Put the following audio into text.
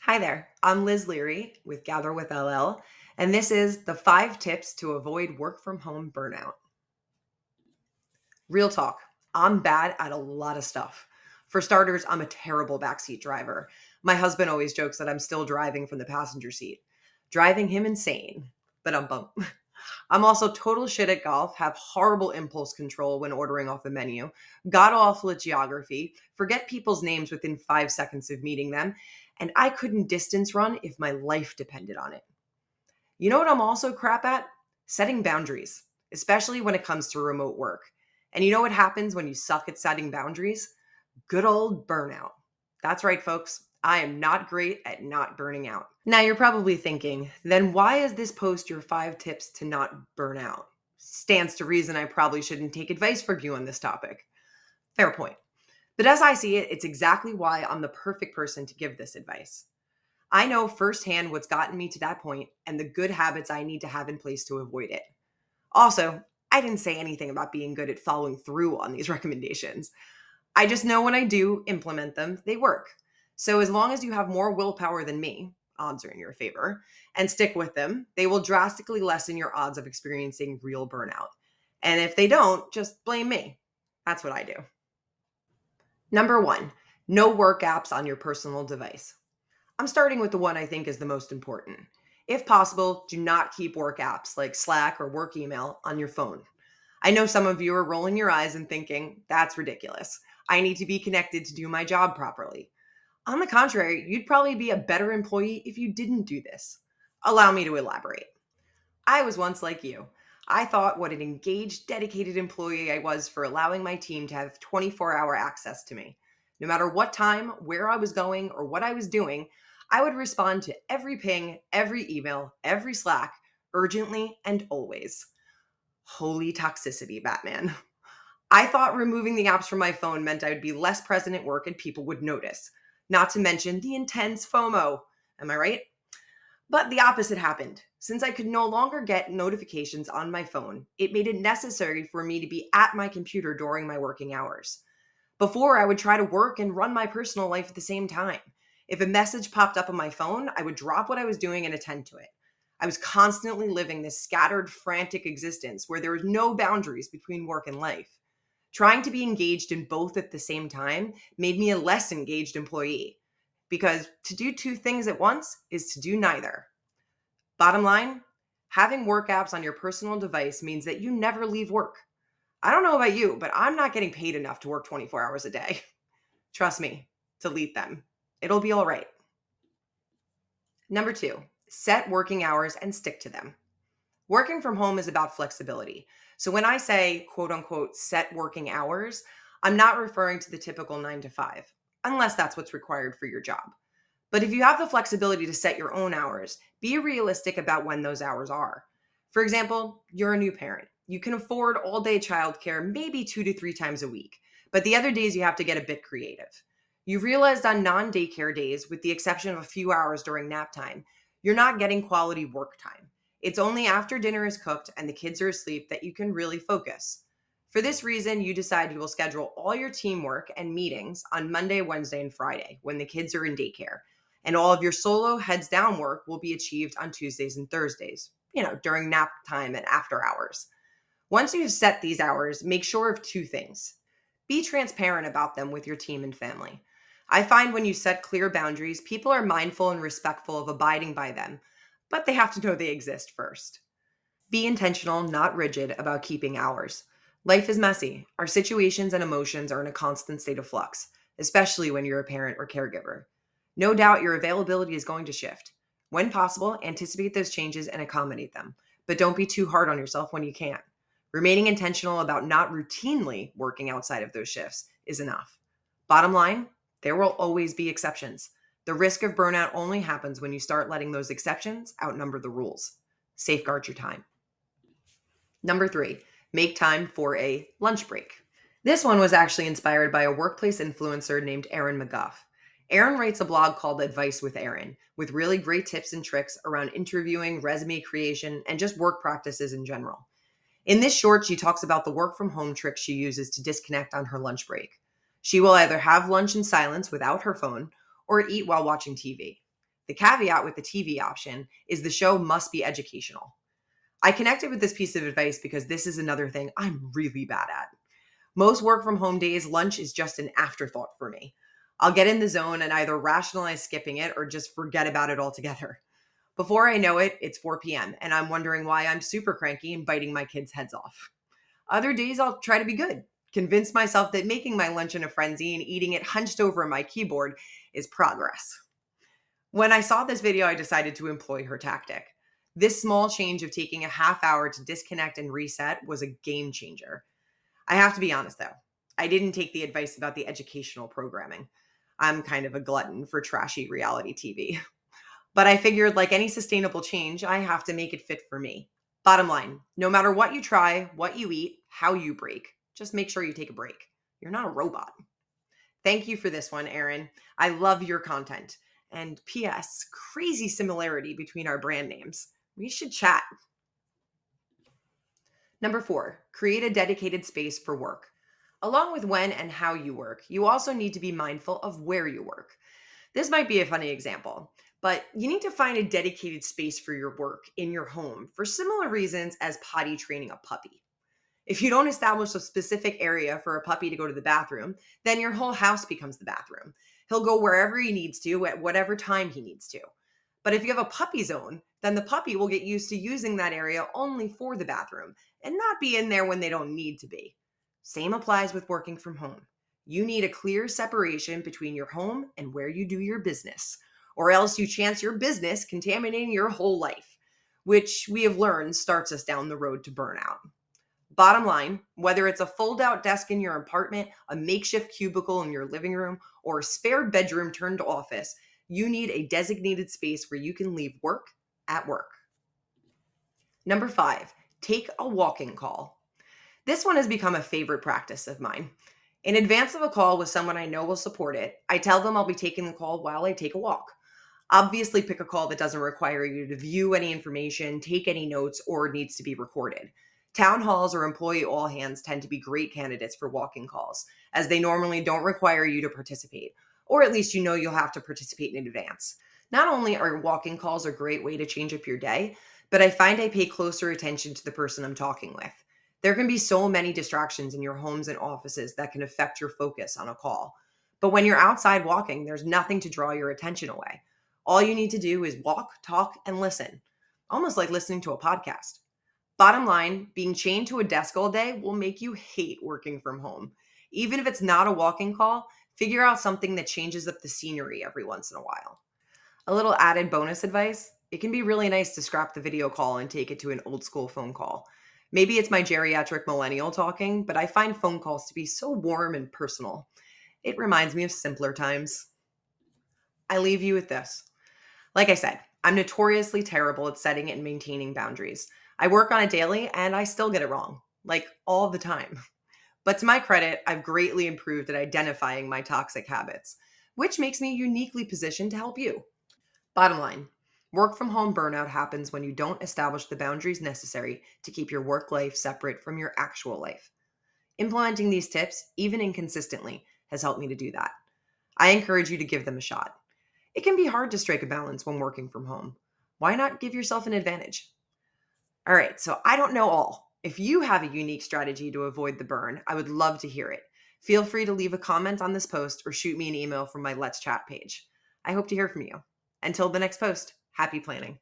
Hi there, I'm Liz Leary with Gather with LL, and this is the 5 tips to avoid work from home burnout. Real talk, I'm bad at a lot of stuff. For starters, I'm a terrible backseat driver. My husband always jokes that I'm still driving from the passenger seat, driving him insane. But I'm also total shit at golf, have horrible impulse control when ordering off the menu, god awful at geography, forget people's names within 5 seconds of meeting them, and I couldn't distance run if my life depended on it. You know what I'm also crap at? Setting boundaries, especially when it comes to remote work. And you know what happens when you suck at setting boundaries? Good old burnout. That's right, folks. I am not great at not burning out. Now, you're probably thinking, then why is this post your 5 tips to not burn out? Stands to reason I probably shouldn't take advice from you on this topic. Fair point. But as I see it, it's exactly why I'm the perfect person to give this advice. I know firsthand what's gotten me to that point and the good habits I need to have in place to avoid it. Also, I didn't say anything about being good at following through on these recommendations. I just know when I do implement them, they work. So as long as you have more willpower than me, odds are in your favor, and stick with them, they will drastically lessen your odds of experiencing real burnout. And if they don't, just blame me. That's what I do. Number 1, no work apps on your personal device. I'm starting with the one I think is the most important. If possible, do not keep work apps like Slack or work email on your phone. I know some of you are rolling your eyes and thinking, that's ridiculous. I need to be connected to do my job properly. On the contrary, you'd probably be a better employee if you didn't do this. Allow me to elaborate. I was once like you. I thought what an engaged, dedicated employee I was for allowing my team to have 24-hour access to me. No matter what time, where I was going, or what I was doing, I would respond to every ping, every email, every Slack, urgently and always. Holy toxicity, Batman. I thought removing the apps from my phone meant I would be less present at work and people would notice. Not to mention the intense FOMO. Am I right? But the opposite happened. Since I could no longer get notifications on my phone, it made it necessary for me to be at my computer during my working hours. Before, I would try to work and run my personal life at the same time. If a message popped up on my phone, I would drop what I was doing and attend to it. I was constantly living this scattered, frantic existence where there was no boundaries between work and life. Trying to be engaged in both at the same time made me a less engaged employee because to do two things at once is to do neither. Bottom line, having work apps on your personal device means that you never leave work. I don't know about you, but I'm not getting paid enough to work 24 hours a day. Trust me, delete them. It'll be all right. Number 2, set working hours and stick to them. Working from home is about flexibility. So when I say quote unquote set working hours, I'm not referring to the typical 9 to 5, unless that's what's required for your job. But if you have the flexibility to set your own hours, be realistic about when those hours are. For example, you're a new parent. You can afford all day childcare maybe 2 to 3 times a week, but the other days you have to get a bit creative. You realized on non daycare days, with the exception of a few hours during nap time, you're not getting quality work time. It's only after dinner is cooked and the kids are asleep that you can really focus. For this reason, you decide you will schedule all your teamwork and meetings on Monday, Wednesday, and Friday when the kids are in daycare, and all of your solo heads down work will be achieved on Tuesdays and Thursdays, during nap time and after hours. Once you've set these hours, make sure of 2 things. Be transparent about them with your team and family. I find when you set clear boundaries, people are mindful and respectful of abiding by them, but they have to know they exist first. Be intentional, not rigid, about keeping hours. Life is messy. Our situations and emotions are in a constant state of flux, especially when you're a parent or caregiver. No doubt your availability is going to shift. When possible, anticipate those changes and accommodate them, but don't be too hard on yourself when you can't. Remaining intentional about not routinely working outside of those shifts is enough. Bottom line, there will always be exceptions. The risk of burnout only happens when you start letting those exceptions outnumber the rules. Safeguard your time. Number 3, make time for a lunch break. This one was actually inspired by a workplace influencer named Erin McGuff. Erin writes a blog called Advice with Erin, with really great tips and tricks around interviewing, resume creation, and just work practices in general. In this short, she talks about the work from home tricks she uses to disconnect on her lunch break. She will either have lunch in silence without her phone or eat while watching TV. The caveat with the TV option is the show must be educational. I connected with this piece of advice because this is another thing I'm really bad at. Most work from home days, lunch is just an afterthought for me. I'll get in the zone and either rationalize skipping it or just forget about it altogether. Before I know it, it's 4 p.m., and I'm wondering why I'm super cranky and biting my kids' heads off. Other days, I'll try to be good, convince myself that making my lunch in a frenzy and eating it hunched over my keyboard is progress. When I saw this video, I decided to employ her tactic. This small change of taking a half hour to disconnect and reset was a game changer. I have to be honest though, I didn't take the advice about the educational programming. I'm kind of a glutton for trashy reality TV. But I figured, like any sustainable change, I have to make it fit for me. Bottom line, no matter what you try, what you eat, how you break, just make sure you take a break. You're not a robot. Thank you for this one, Erin. I love your content. And P.S., crazy similarity between our brand names. We should chat. Number 4, create a dedicated space for work. Along with when and how you work, you also need to be mindful of where you work. This might be a funny example, but you need to find a dedicated space for your work in your home for similar reasons as potty training a puppy. If you don't establish a specific area for a puppy to go to the bathroom, then your whole house becomes the bathroom. He'll go wherever he needs to at whatever time he needs to. But if you have a puppy zone, then the puppy will get used to using that area only for the bathroom and not be in there when they don't need to be. Same applies with working from home. You need a clear separation between your home and where you do your business, or else you chance your business contaminating your whole life, which we have learned starts us down the road to burnout. Bottom line, whether it's a fold out desk in your apartment, a makeshift cubicle in your living room, or a spare bedroom turned office, you need a designated space where you can leave work at work. Number 5, take a walking call. This one has become a favorite practice of mine. In advance of a call with someone I know will support it, I tell them I'll be taking the call while I take a walk. Obviously, pick a call that doesn't require you to view any information, take any notes, or needs to be recorded. Town halls or employee all hands tend to be great candidates for walking calls, as they normally don't require you to participate, or at least you know you'll have to participate in advance. Not only are walking calls a great way to change up your day, but I find I pay closer attention to the person I'm talking with. There can be so many distractions in your homes and offices that can affect your focus on a call. But when you're outside walking, there's nothing to draw your attention away. All you need to do is walk, talk, and listen, almost like listening to a podcast. Bottom line, being chained to a desk all day will make you hate working from home. Even if it's not a walking call, figure out something that changes up the scenery every once in a while. A little added bonus advice, it can be really nice to scrap the video call and take it to an old school phone call. Maybe it's my geriatric millennial talking, but I find phone calls to be so warm and personal. It reminds me of simpler times. I leave you with this. Like I said, I'm notoriously terrible at setting and maintaining boundaries. I work on it daily and I still get it wrong, like all the time. But to my credit, I've greatly improved at identifying my toxic habits, which makes me uniquely positioned to help you. Bottom line, work from home burnout happens when you don't establish the boundaries necessary to keep your work life separate from your actual life. Implementing these tips, even inconsistently, has helped me to do that. I encourage you to give them a shot. It can be hard to strike a balance when working from home. Why not give yourself an advantage? All right, so I don't know all. If you have a unique strategy to avoid the burn, I would love to hear it. Feel free to leave a comment on this post or shoot me an email from my Let's Chat page. I hope to hear from you. Until the next post, happy planning.